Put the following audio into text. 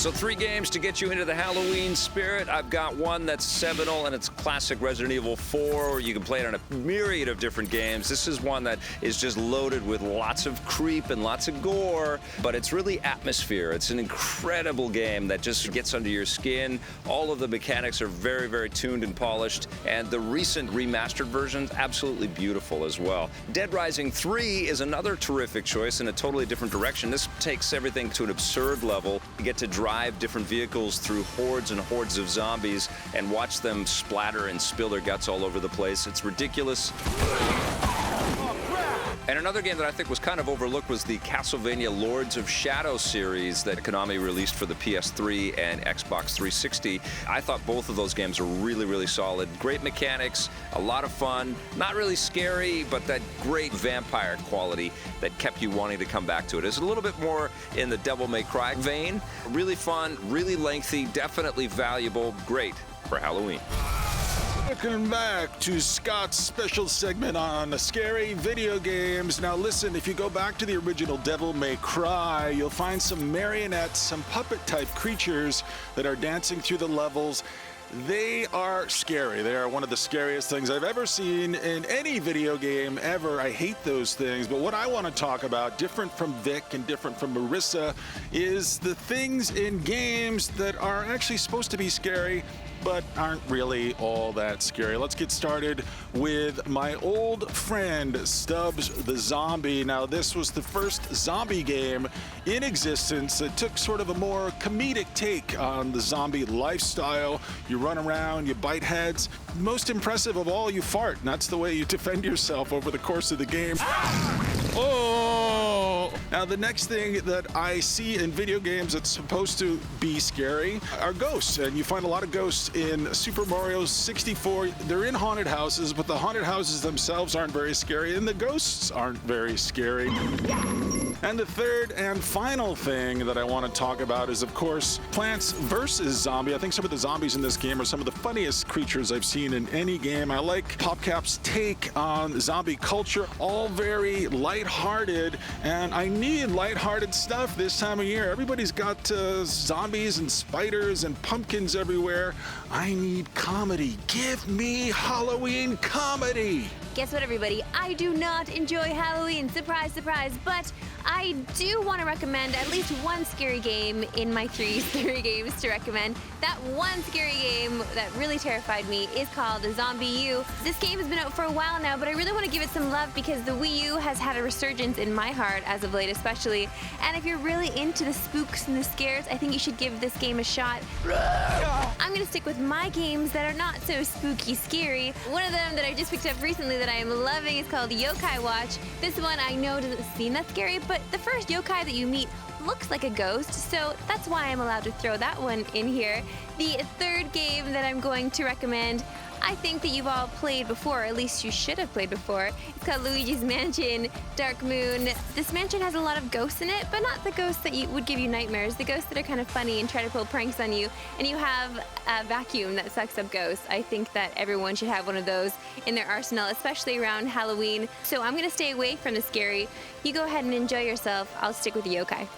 So 3 games to get you into the Halloween spirit. I've got one that's seminal, and it's classic Resident Evil 4. You can play it on a myriad of different games. This is one that is just loaded with lots of creep and lots of gore, but it's really atmosphere. It's an incredible game that just gets under your skin. All of the mechanics are very, very tuned and polished, and the recent remastered version's absolutely beautiful as well. Dead Rising 3 is another terrific choice in a totally different direction. This takes everything to an absurd level. You get to drive different vehicles through hordes and hordes of zombies and watch them splatter and spill their guts all over the place. It's ridiculous. And another game that I think was kind of overlooked was the Castlevania Lords of Shadow series that Konami released for the PS3 and Xbox 360. I thought both of those games were really, really solid. Great mechanics, a lot of fun, not really scary, but that great vampire quality that kept you wanting to come back to it. It's a little bit more in the Devil May Cry vein. Really fun, really lengthy, definitely valuable, great for Halloween. Welcome back to Scott's special segment on scary video games. Now listen, if you go back to the original Devil May Cry, you'll find some marionettes, some puppet-type creatures that are dancing through the levels. They are scary. They are one of the scariest things I've ever seen in any video game ever. I hate those things. But what I want to talk about, different from Vic and different from Marissa, is the things in games that are actually supposed to be scary but aren't really all that scary. Let's get started with my old friend, Stubbs the Zombie. Now, this was the first zombie game in existence that took sort of a more comedic take on the zombie lifestyle. You run around, you bite heads. Most impressive of all, you fart, and that's the way you defend yourself over the course of the game. Oh! Now, the next thing that I see in video games that's supposed to be scary are ghosts, and you find a lot of ghosts in Super Mario 64. They're in haunted houses, but the haunted houses themselves aren't very scary, and the ghosts aren't very scary. And the third and final thing that I want to talk about is, of course, Plants vs. Zombie. I think some of the zombies in this game are some of the funniest creatures I've seen in any game. I like PopCap's take on zombie culture, all very lighthearted, and I need lighthearted stuff this time of year. Everybody's got zombies and spiders and pumpkins everywhere. I need comedy. Give me Halloween comedy. Guess what, everybody? I do not enjoy Halloween. Surprise, surprise. But I do want to recommend at least one scary game in my 3 scary games to recommend. That one scary game that really terrified me is called Zombie U. This game has been out for a while now, but I really want to give it some love because the Wii U has had a resurgence in my heart as of late, especially. And if you're really into the spooks and the scares, I think you should give this game a shot. I'm going to stick with my games that are not so spooky scary. One of them that I just picked up recently that I am loving is called Yokai Watch. This one I know doesn't seem that scary, but the first yokai that you meet looks like a ghost, so that's why I'm allowed to throw that one in here. The third game that I'm going to recommend, I think that you've all played before, or at least you should have played before. It's called Luigi's Mansion Dark Moon. This mansion has a lot of ghosts in it, but not the ghosts that would give you nightmares. The ghosts that are kind of funny and try to pull pranks on you. And you have a vacuum that sucks up ghosts. I think that everyone should have one of those in their arsenal, especially around Halloween. So I'm going to stay away from the scary. You go ahead and enjoy yourself. I'll stick with the yokai.